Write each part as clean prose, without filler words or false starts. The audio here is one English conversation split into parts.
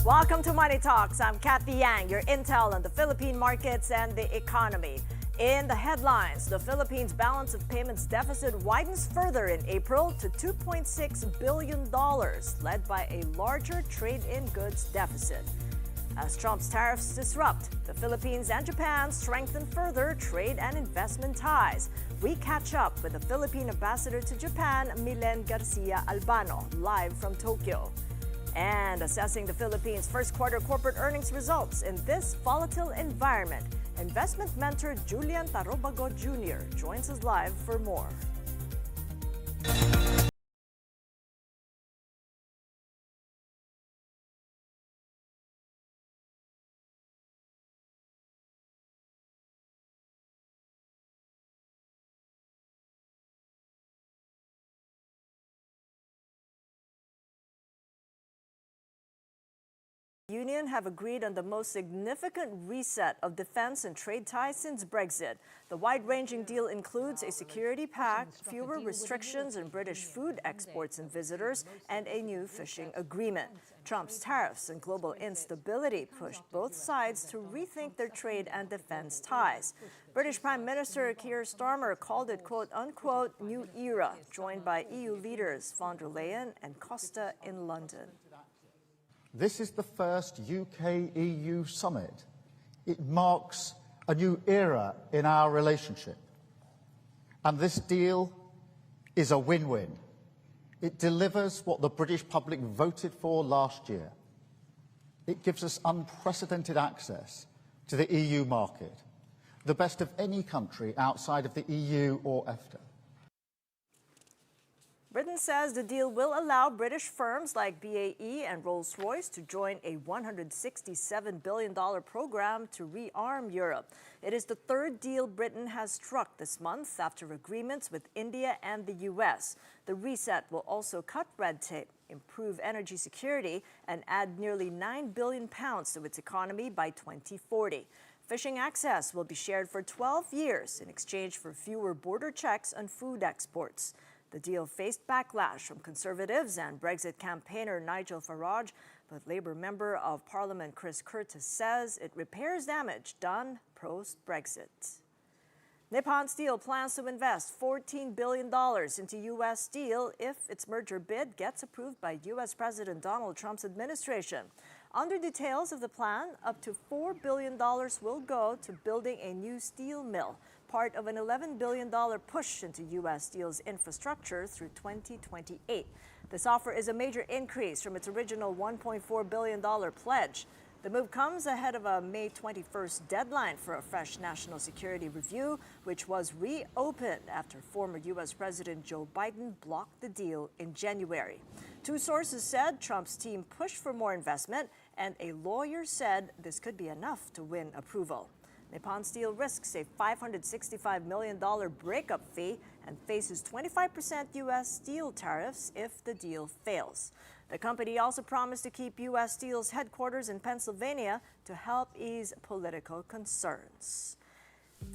Welcome to Money Talks. I'm Cathy Yang, your intel on the Philippine markets and the economy. In the headlines, the Philippines' balance of payments deficit widens further in April to $2.6 billion, led by a larger trade-in goods deficit. As Trump's tariffs disrupt, the Philippines and Japan strengthen further trade and investment ties. We catch up with the Philippine ambassador to Japan, Milen Garcia Albano, live from Tokyo. And assessing the Philippines' first quarter corporate earnings results in this volatile environment, investment mentor Julian Tarobago Jr. joins us live for more. Union have agreed on the most significant reset of defense and trade ties since Brexit. The wide-ranging deal includes a security pact, fewer restrictions on British food exports and visitors, and a new fishing agreement. Trump's tariffs and global instability pushed both sides to rethink their trade and defense ties. British Prime Minister Keir Starmer called it, quote-unquote, new era, joined by EU leaders von der Leyen and Costa in London. This is the first UK-EU summit. It marks a new era in our relationship. And this deal is a win-win. It delivers what the British public voted for last year. It gives us unprecedented access to the EU market, the best of any country outside of the EU or EFTA. Britain says the deal will allow British firms like BAE and Rolls-Royce to join a $167 billion program to rearm Europe. It is the third deal Britain has struck this month after agreements with India and the U.S. The reset will also cut red tape, improve energy security, and add nearly £9 billion to its economy by 2040. Fishing access will be shared for 12 years in exchange for fewer border checks on food exports. The deal faced backlash from Conservatives and Brexit campaigner Nigel Farage, but Labour Member of Parliament Chris Curtis says it repairs damage done post-Brexit. Nippon Steel plans to invest $14 billion into U.S. Steel if its merger bid gets approved by U.S. President Donald Trump's administration. Under details of the plan, up to $4 billion will go to building a new steel mill, part of an $11 billion push into U.S. Steel's infrastructure through 2028. This offer is a major increase from its original $1.4 billion pledge. The move comes ahead of a May 21st deadline for a fresh national security review, which was reopened after former U.S. President Joe Biden blocked the deal in January. Two sources said Trump's team pushed for more investment, and a lawyer said this could be enough to win approval. Nippon Steel risks a $565 million breakup fee and faces 25% U.S. steel tariffs if the deal fails. The company also promised to keep U.S. Steel's headquarters in Pennsylvania to help ease political concerns.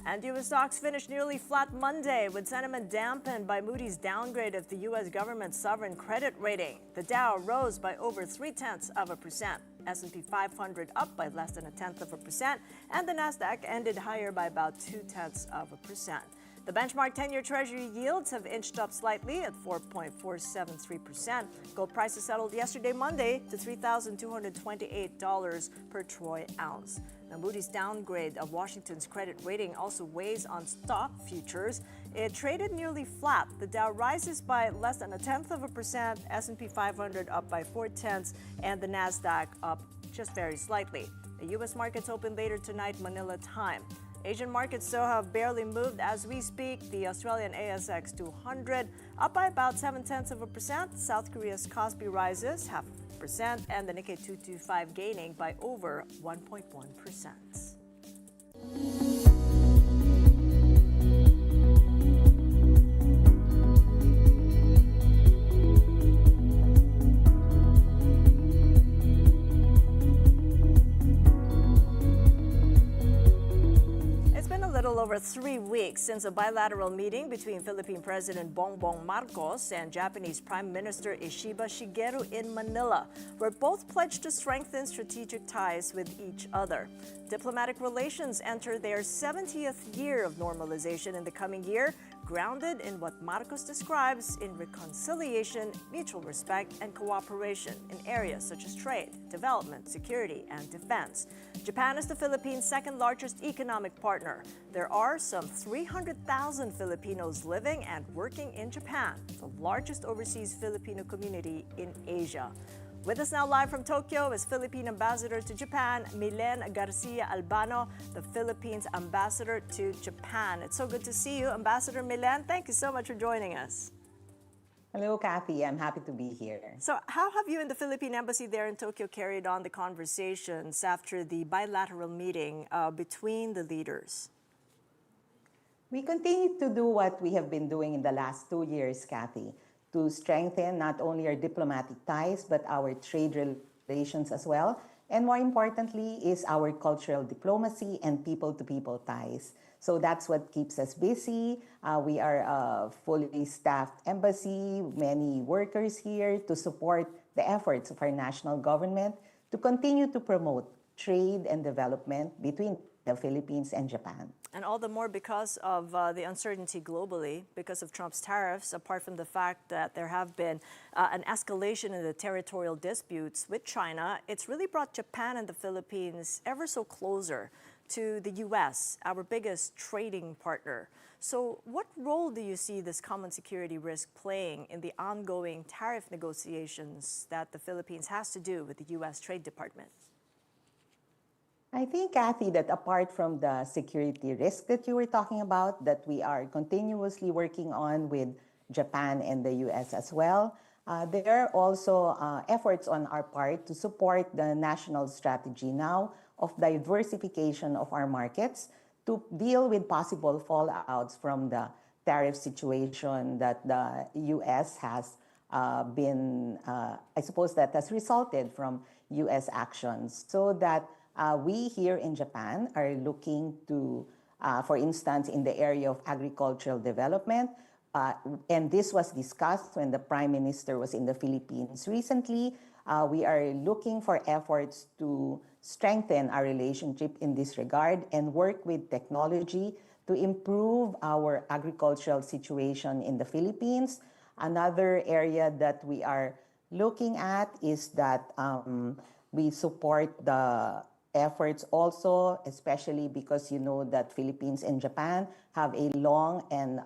And U.S. stocks finished nearly flat Monday, with sentiment dampened by Moody's downgrade of the U.S. government's sovereign credit rating. The Dow rose by over 0.3%, S&P 500 up by less than 0.1%, and the Nasdaq ended higher by about 0.2%. The benchmark 10-year Treasury yields have inched up slightly at 4.473%. Gold prices settled yesterday, Monday, to $3,228 per troy ounce. Now, Moody's downgrade of Washington's credit rating also weighs on stock futures. It traded nearly flat. The Dow rises by less than 0.1%, S&P 500 up by 0.4, and the Nasdaq up just very slightly. The U.S. markets open later tonight, Manila time. Asian markets, though, have barely moved as we speak. The Australian ASX 200 up by about 0.7%. South Korea's Kospi rises 0.5%, and the Nikkei 225 gaining by over 1.1%. Over 3 weeks since a bilateral meeting between Philippine President Bongbong Marcos and Japanese Prime Minister Ishiba Shigeru in Manila, where both pledged to strengthen strategic ties with each other. Diplomatic relations enter their 70th year of normalization in the coming year, grounded in what Marcos describes in reconciliation, mutual respect, and cooperation in areas such as trade, development, security, and defense. Japan is the Philippines' second largest economic partner. There are some 300,000 Filipinos living and working in Japan, the largest overseas Filipino community in Asia. With us now live from Tokyo is Philippine Ambassador to Japan, Milen Garcia Albano, the Philippines Ambassador to Japan. It's so good to see you, Ambassador Milen. Thank you so much for joining us. Hello, Cathy. I'm happy to be here. So how have you and the Philippine Embassy there in Tokyo carried on the conversations after the bilateral meeting between the leaders? We continue to do what we have been doing in the last 2 years, Cathy, to strengthen not only our diplomatic ties, but our trade relations as well. And more importantly is our cultural diplomacy and people-to-people ties. So that's what keeps us busy. We are a fully staffed embassy, many workers here to support the efforts of our national government to continue to promote trade and development between the Philippines and Japan. And all the more because of the uncertainty globally, because of Trump's tariffs, apart from the fact that there have been an escalation in the territorial disputes with China, it's really brought Japan and the Philippines ever so closer to the U.S., our biggest trading partner. So what role do you see this common security risk playing in the ongoing tariff negotiations that the Philippines has to do with the U.S. Trade Department? I think, Cathy, that apart from the security risk that you were talking about, that we are continuously working on with Japan and the U.S. as well, there are also efforts on our part to support the national strategy now of diversification of our markets to deal with possible fallouts from the tariff situation that the U.S. has been, I suppose that has resulted from U.S. actions, so that we here in Japan are looking to, for instance, in the area of agricultural development, and this was discussed when the Prime Minister was in the Philippines recently. We are looking for efforts to strengthen our relationship in this regard and work with technology to improve our agricultural situation in the Philippines. Another area that we are looking at is that we support the efforts also, especially because you know that Philippines and Japan have a long and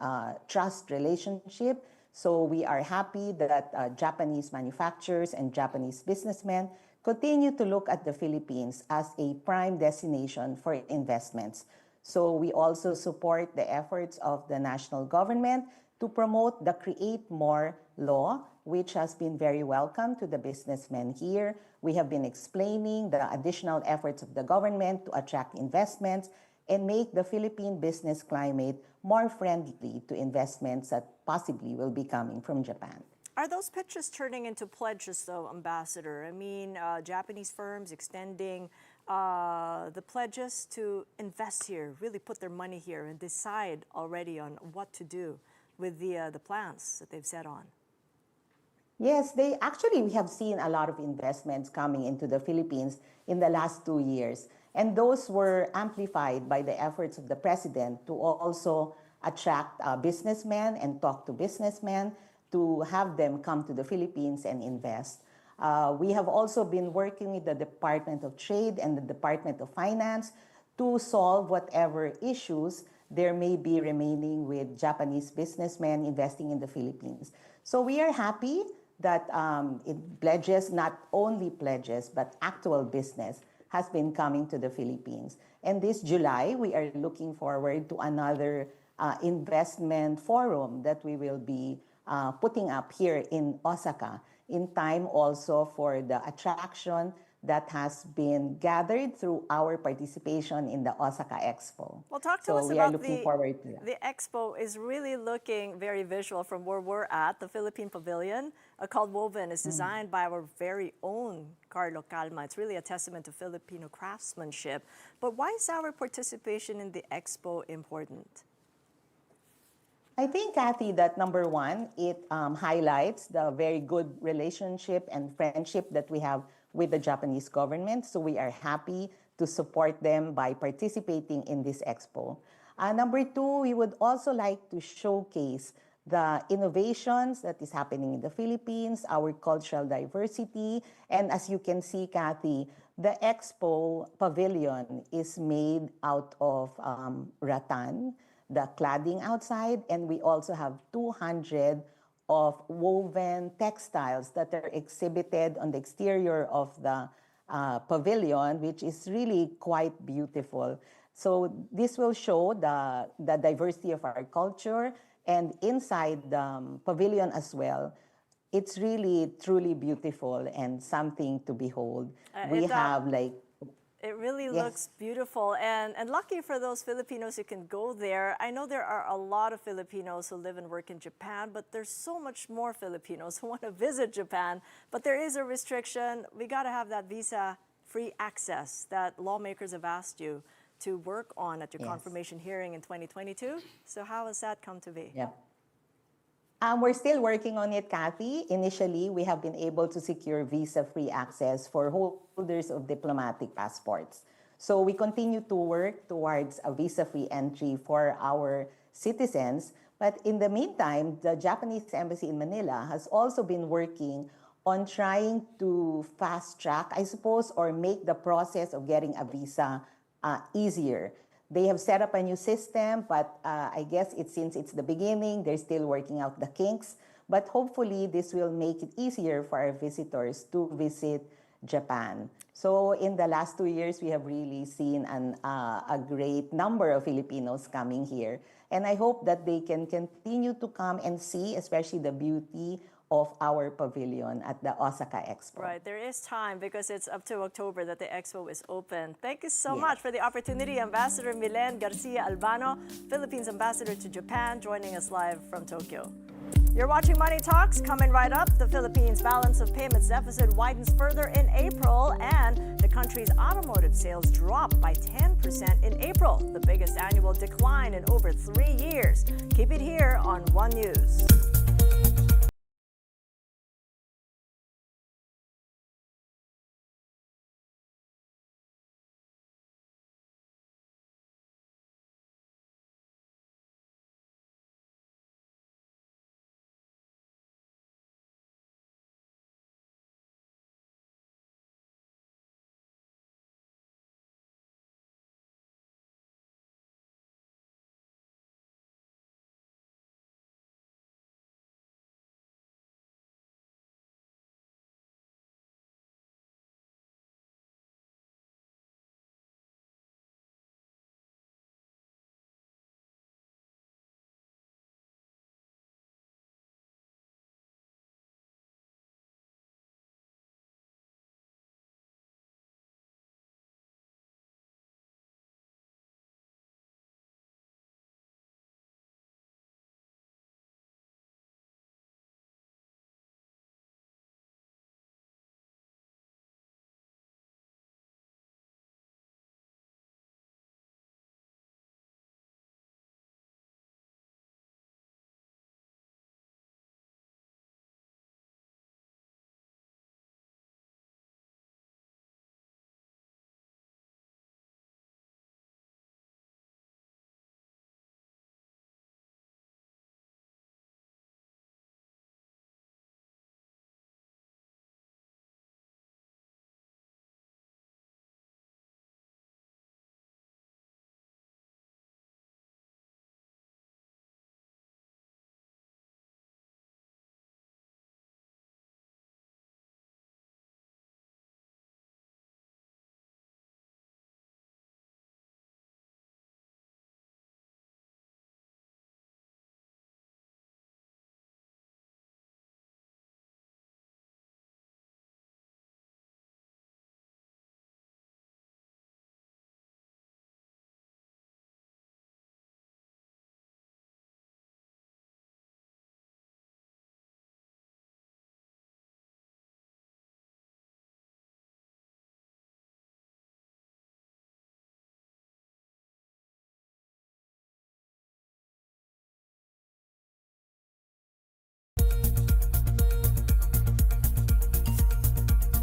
trust relationship. So we are happy that Japanese manufacturers and Japanese businessmen continue to look at the Philippines as a prime destination for investments. So we also support the efforts of the national government to promote the Create More law, which has been very welcome to the businessmen here. We have been explaining the additional efforts of the government to attract investments and make the Philippine business climate more friendly to investments that possibly will be coming from Japan. Are those pitches turning into pledges, though, Ambassador? I mean, Japanese firms extending the pledges to invest here, really put their money here and decide already on what to do with the plans that they've set on. Yes, we have seen a lot of investments coming into the Philippines in the last 2 years. And those were amplified by the efforts of the president to also attract businessmen and talk to businessmen to have them come to the Philippines and invest. We have also been working with the Department of Trade and the Department of Finance to solve whatever issues there may be remaining with Japanese businessmen investing in the Philippines. So we are happy that it pledges, not only pledges, but actual business has been coming to the Philippines. And this July, we are looking forward to another investment forum that we will be putting up here in Osaka in time also for the attraction that has been gathered through our participation in the Osaka Expo. Well, talk to So us we are about looking forward to that. the expo is really looking very visual from where we're at. The Philippine Pavilion, called Woven, is designed by our very own Carlo Calma. It's really a testament to Filipino craftsmanship. But why is our participation in the expo important? I think, Cathy, that number one, it highlights the very good relationship and friendship that we have with the Japanese government. So we are happy to support them by participating in this expo. Number two, we would also like to showcase the innovations that is happening in the Philippines, our cultural diversity. And as you can see, Cathy, the expo pavilion is made out of rattan, the cladding outside, and we also have 200 of woven textiles that are exhibited on the exterior of the pavilion, which is really quite beautiful. So this will show the diversity of our culture, and inside the pavilion as well, it's really truly beautiful and something to behold. We have like It really Yes. looks beautiful, and lucky for those Filipinos who can go there. I know there are a lot of Filipinos who live and work in Japan, but there's so much more Filipinos who want to visit Japan. But there is a restriction. We got to have that visa-free access that lawmakers have asked you to work on at your Yes. confirmation hearing in 2022. So how has that come to be? Yeah. We're still working on it, Cathy. Initially, we have been able to secure visa-free access for holders of diplomatic passports. So we continue to work towards a visa-free entry for our citizens. But in the meantime, the Japanese Embassy in Manila has also been working on trying to fast-track, I suppose, or make the process of getting a visa easier. They have set up a new system, but I guess since it's the beginning, they're still working out the kinks. But hopefully, this will make it easier for our visitors to visit Japan. So in the last 2 years, we have really seen a great number of Filipinos coming here. And I hope that they can continue to come and see, especially the beauty of our pavilion at the Osaka Expo. Right, there is time because it's up to October that the expo is open. Thank you so Yes. much for the opportunity, Ambassador Milen Garcia Albano, Philippines Ambassador to Japan, joining us live from Tokyo. You're watching Money Talks. Coming right up, the Philippines' balance of payments deficit widens further in April, and the country's automotive sales dropped by 10% in April, the biggest annual decline in over 3 years. Keep it here on One News.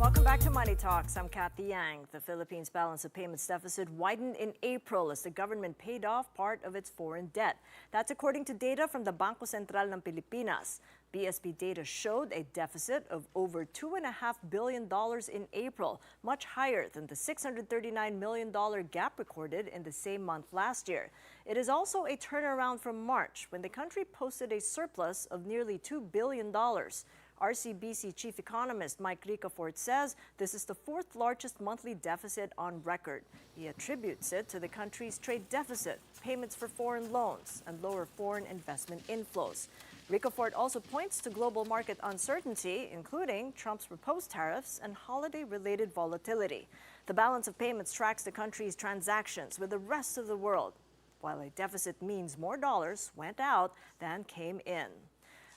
Welcome back to Money Talks. I'm Cathy Yang. The Philippines' balance of payments deficit widened in April as the government paid off part of its foreign debt. That's according to data from the Bangko Sentral ng Pilipinas. BSP data showed a deficit of over $2.5 billion in April, much higher than the $639 million gap recorded in the same month last year. It is also a turnaround from March, when the country posted a surplus of nearly $2 billion. RCBC Chief Economist Mike Ricafort says this is the fourth largest monthly deficit on record. He attributes it to the country's trade deficit, payments for foreign loans, and lower foreign investment inflows. Ricafort also points to global market uncertainty, including Trump's proposed tariffs and holiday-related volatility. The balance of payments tracks the country's transactions with the rest of the world, while a deficit means more dollars went out than came in.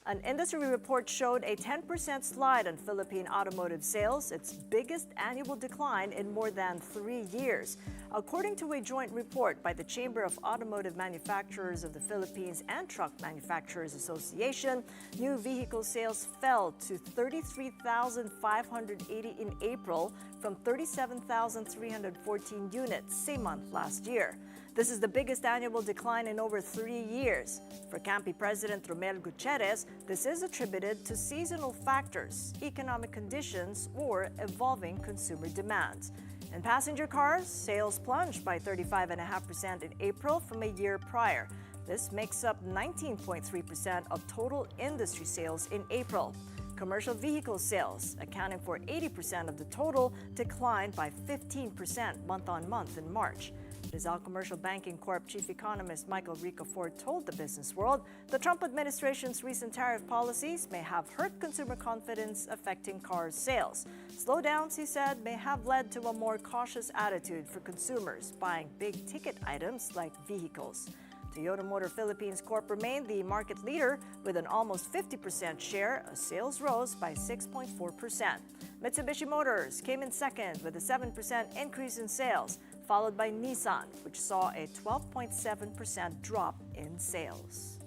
An industry report showed a 10% slide on Philippine automotive sales, its biggest annual decline in more than 3 years. According to a joint report by the Chamber of Automotive Manufacturers of the Philippines and Truck Manufacturers Association, new vehicle sales fell to 33,580 in April from 37,314 units same month last year. This is the biggest annual decline in over 3 years. For CAMPI President Romel Gutierrez, this is attributed to seasonal factors, economic conditions, or evolving consumer demands. In passenger cars, sales plunged by 35.5% in April from a year prior. This makes up 19.3% of total industry sales in April. Commercial vehicle sales, accounting for 80% of the total, declined by 15% month-on-month in March. Rizal Commercial Banking Corp Chief Economist Michael Ricafort told the Business World the Trump administration's recent tariff policies may have hurt consumer confidence, affecting car sales. Slowdowns, he said, may have led to a more cautious attitude for consumers buying big-ticket items like vehicles. Toyota Motor Philippines Corp remained the market leader with an almost 50% share as sales rose by 6.4%. Mitsubishi Motors came in second with a 7% increase in sales, followed by Nissan, which saw a 12.7% drop in sales.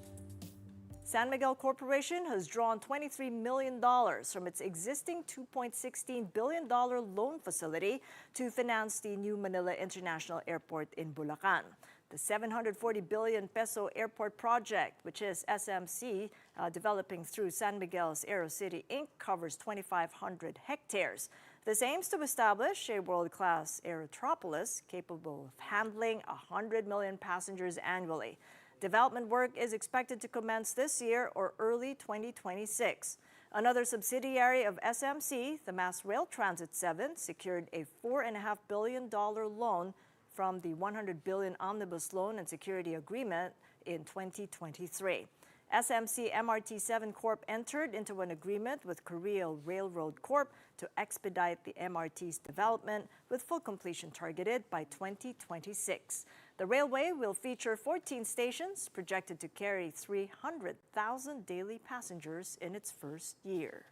San Miguel Corporation has drawn $23 million from its existing $2.16 billion loan facility to finance the new Manila International Airport in Bulacan. The 740 billion peso airport project, which is SMC, developing through San Miguel's AeroCity Inc., covers 2,500 hectares. This aims to establish a world-class aerotropolis capable of handling 100 million passengers annually. Development work is expected to commence this year or early 2026. Another subsidiary of SMC, the Mass Rail Transit 7, secured a $4.5 billion loan from the 100 billion Omnibus Loan and Security Agreement in 2023. SMC MRT7 Corp entered into an agreement with Korea Railroad Corp to expedite the MRT's development, with full completion targeted by 2026. The railway will feature 14 stations, projected to carry 300,000 daily passengers in its first year.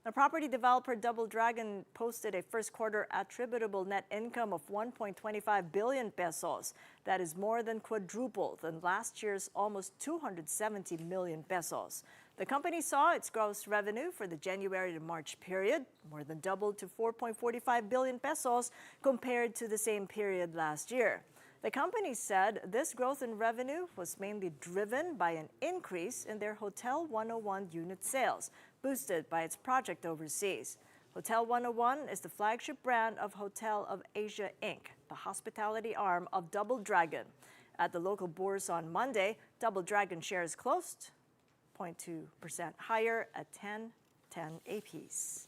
The property developer Double Dragon posted a first quarter attributable net income of 1.25 billion pesos. That is more than quadruple than last year's almost 270 million pesos. The company saw its gross revenue for the January to March period more than doubled to 4.45 billion pesos compared to the same period last year. The company said this growth in revenue was mainly driven by an increase in their Hotel 101 unit sales, boosted by its project overseas. Hotel 101 is the flagship brand of Hotel of Asia Inc., the hospitality arm of Double Dragon. At the local bourse on Monday, Double Dragon shares closed 0.2% higher at 10.10 apiece.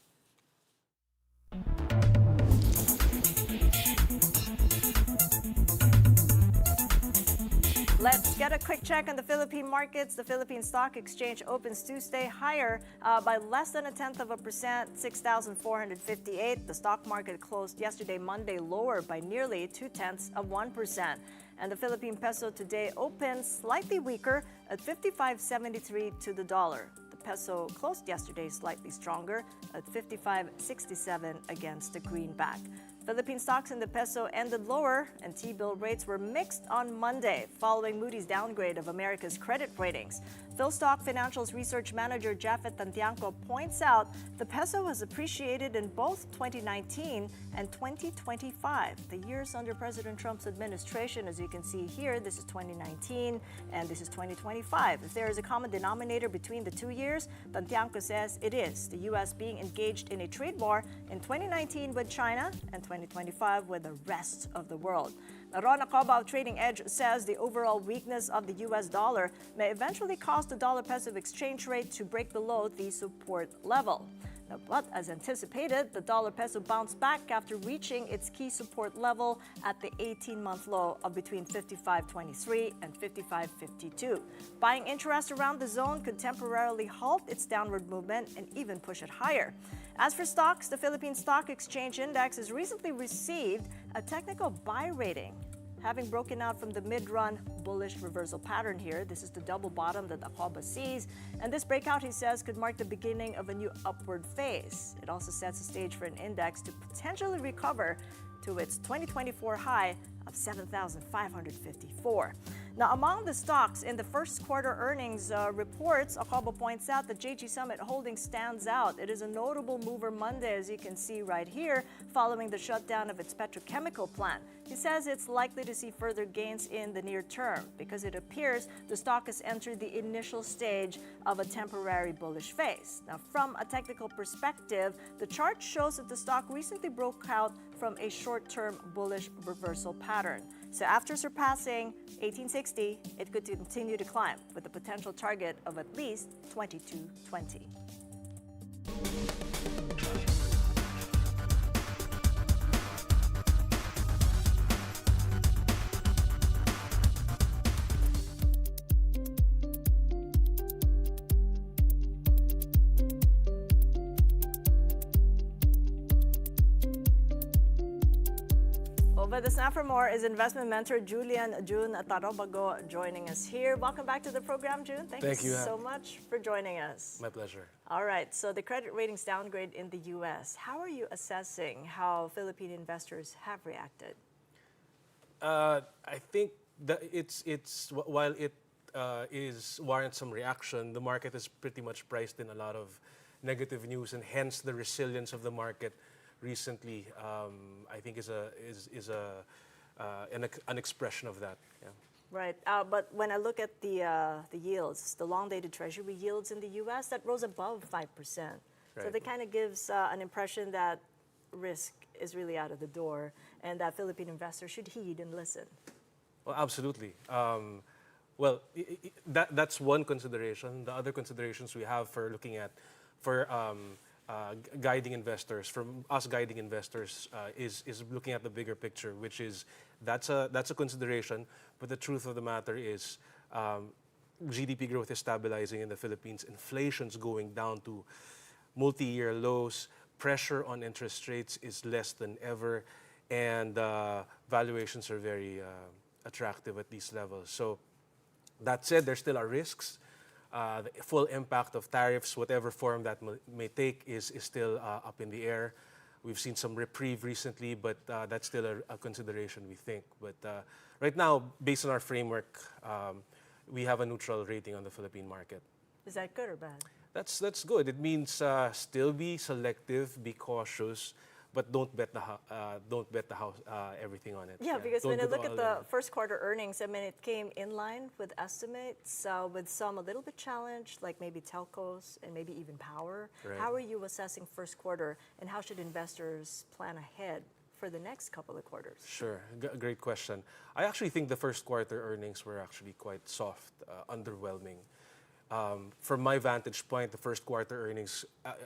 Let's get a quick check on the Philippine markets. The Philippine Stock Exchange opens Tuesday higher by less than 0.1%, 6,458. The stock market closed yesterday, Monday, lower by nearly 0.2%. And the Philippine peso today opens slightly weaker at 55.73 to the dollar. The peso closed yesterday slightly stronger at 55.67 against the greenback. Philippine stocks in the peso ended lower, and T-bill rates were mixed on Monday following Moody's downgrade of America's credit ratings. PhilStock Financials Research Manager Japhet Tantiangco points out the peso has appreciated in both 2019 and 2025, the years under President Trump's administration. As you can see here, this is 2019 and this is 2025. If there is a common denominator between the 2 years, Tantiangco says it is the U.S. being engaged in a trade war in 2019 with China and 2025 with the rest of the world. Ron Acoba of Trading Edge says the overall weakness of the U.S. dollar may eventually cause the dollar-peso exchange rate to break below the support level. Now, but as anticipated, the dollar-peso bounced back after reaching its key support level at the 18-month low of between 55.23 and 55.52. Buying interest around the zone could temporarily halt its downward movement and even push it higher. As for stocks, the Philippine Stock Exchange Index has recently received a technical buy rating, having broken out from the mid-run bullish reversal pattern here. This is the double bottom that Acoba sees. And this breakout, he says, could mark the beginning of a new upward phase. It also sets the stage for an index to potentially recover to its 2024 high of 7,554. Now, among the stocks in the first quarter earnings reports, Acoba points out that JG Summit Holdings stands out. It is a notable mover Monday, as you can see right here, following the shutdown of its petrochemical plant. He says it's likely to see further gains in the near term because it appears the stock has entered the initial stage of a temporary bullish phase. Now, from a technical perspective, the chart shows that the stock recently broke out from a short-term bullish reversal pattern. So after surpassing 1860, it could continue to climb with a potential target of at least 2220. But the snap for more is investment mentor Julian June Tarobago joining us here. Welcome back to the program, June. Thank you so much for joining us. My pleasure. All right, so the credit ratings downgrade in the U.S. How are you assessing how Philippine investors have reacted? I think that while it warrants some reaction, the market is pretty much priced in a lot of negative news, and hence the resilience of the market recently, I think is an expression of that. Yeah. Right, but when I look at the yields, the long-dated Treasury yields in the U.S., that rose above 5%. Right. So that kind of gives an impression that risk is really out of the door, and that Philippine investors should heed and listen. Well, absolutely. That's one consideration. The other considerations we have for looking at guiding investors, from us guiding investors, is looking at the bigger picture, which is that's a consideration. But the truth of the matter is, GDP growth is stabilizing in the Philippines. Inflation's going down to multi-year lows. Pressure on interest rates is less than ever, and valuations are very attractive at these levels. So that said, there still are risks. The full impact of tariffs, whatever form that may take, is still up in the air. We've seen some reprieve recently, but that's still a consideration, we think. But right now, based on our framework, we have a neutral rating on the Philippine market. Is that good or bad? That's good. It means still be selective, be cautious, but don't bet the house everything on it. Yeah, because don't when I put look at all the in. first quarter earnings, I mean, it came in line with estimates, with some a little bit challenged, like maybe telcos and maybe even power. Right. How are you assessing first quarter, and how should investors plan ahead for the next couple of quarters? Sure, great question. I actually think the first quarter earnings were actually quite soft, underwhelming. From my vantage point, the first quarter earnings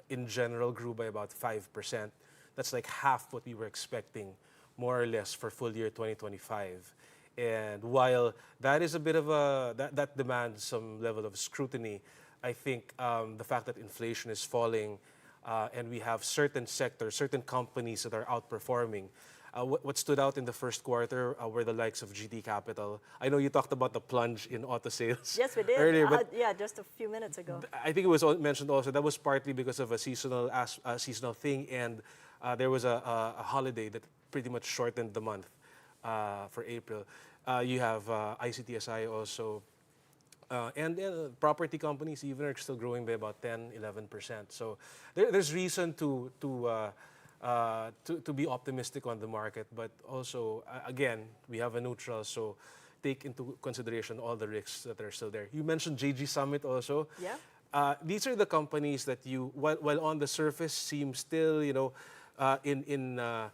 in general grew by about 5%. That's like half what we were expecting, more or less, for full year 2025. And while that is a bit of that demands some level of scrutiny, I think the fact that inflation is falling and we have certain sectors, certain companies that are outperforming. What stood out in the first quarter were the likes of GT Capital. I know you talked about the plunge in auto sales. Yes, we did. Earlier, but yeah, just a few minutes ago. I think it was mentioned also that was partly because of a seasonal thing, and there was a holiday that pretty much shortened the month for April. You have ICTSI also. And property companies even are still growing by about 10-11%. So there's reason to be optimistic on the market, but also again we have a neutral, so take into consideration all the risks that are still there. You mentioned JG Summit also. Yeah. These are the companies that you, while on the surface, seem still in a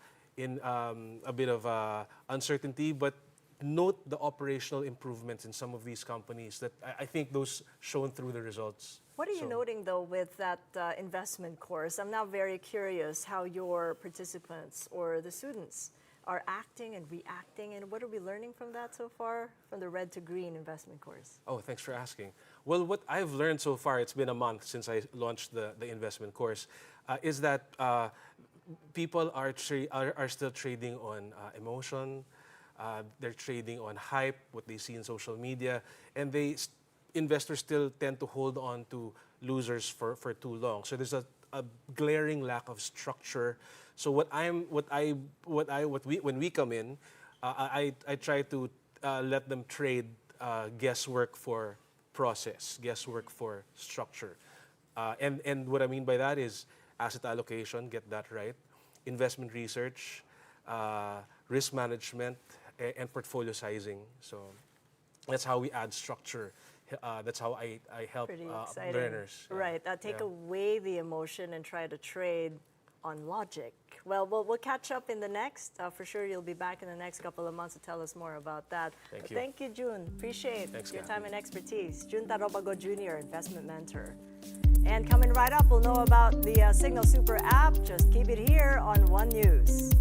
bit of uncertainty, but note the operational improvements in some of these companies that I think those shown through the results. What are you noting, though, with that investment course? I'm now very curious how your participants or the students are acting and reacting, and what are we learning from that so far, from the red to green investment course? Oh, thanks for asking. Well, what I've learned so far, it's been a month since I launched the investment course, is that people are still trading on emotion. They're trading on hype, what they see in social media, and investors still tend to hold on to losers for too long. So there's a glaring lack of structure. So when we come in, I try to let them trade guesswork for process, guesswork for structure, and what I mean by that is asset allocation, get that right, investment research, risk management, and portfolio sizing. So that's how we add structure. That's how I help Pretty exciting. learners. Right, take away the emotion and try to trade on logic. Well, we'll catch up in the next. For sure, you'll be back in the next couple of months to tell us more about that. Thank you. Thank you, June. Appreciate your Cathy. time and expertise. June Tarobago Jr., investment mentor. And coming right up, we'll know about the Cignal Super app. Just keep it here on One News.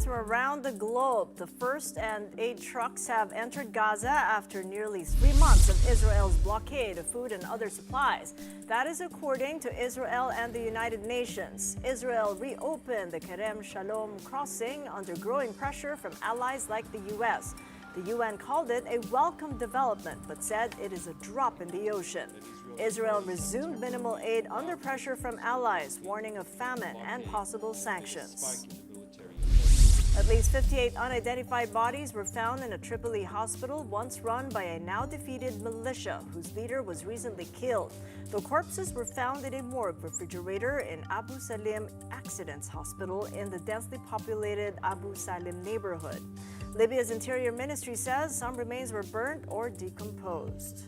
From around the globe, the first and aid trucks have entered Gaza after nearly 3 months of Israel's blockade of food and other supplies. That is according to Israel and the United Nations. Israel reopened the Kerem Shalom crossing under growing pressure from allies like the U.S. The UN called it a welcome development, but said it is a drop in the ocean. Israel resumed minimal aid under pressure from allies, warning of famine and possible sanctions. At least 58 unidentified bodies were found in a Tripoli hospital once run by a now-defeated militia whose leader was recently killed. The corpses were found in a morgue refrigerator in Abu Salim Accidents Hospital in the densely populated Abu Salim neighborhood. Libya's Interior Ministry says some remains were burnt or decomposed.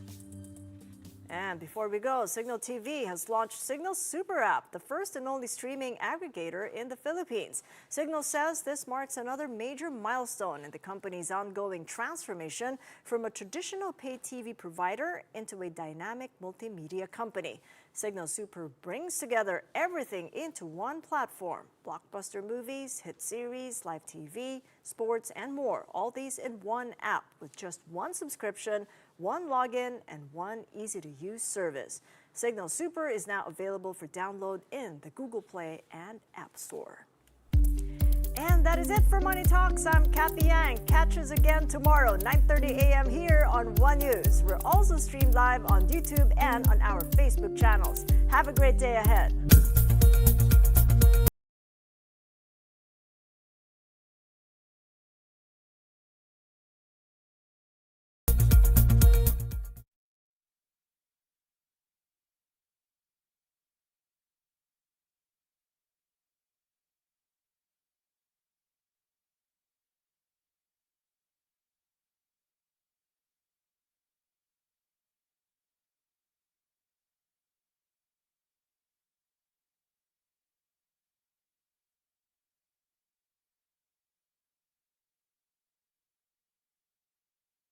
And before we go, Cignal TV has launched Cignal Super App, the first and only streaming aggregator in the Philippines. Cignal says this marks another major milestone in the company's ongoing transformation from a traditional pay TV provider into a dynamic multimedia company. Cignal Super brings together everything into one platform: blockbuster movies, hit series, live TV, sports, and more. All these in one app with just one subscription, one login, and one easy-to-use service. Cignal Super is now available for download in the Google Play and App Store. And that is it for Money Talks. I'm Cathy Yang. Catch us again tomorrow, 9:30 a.m. here on One News. We're also streamed live on YouTube and on our Facebook channels. Have a great day ahead.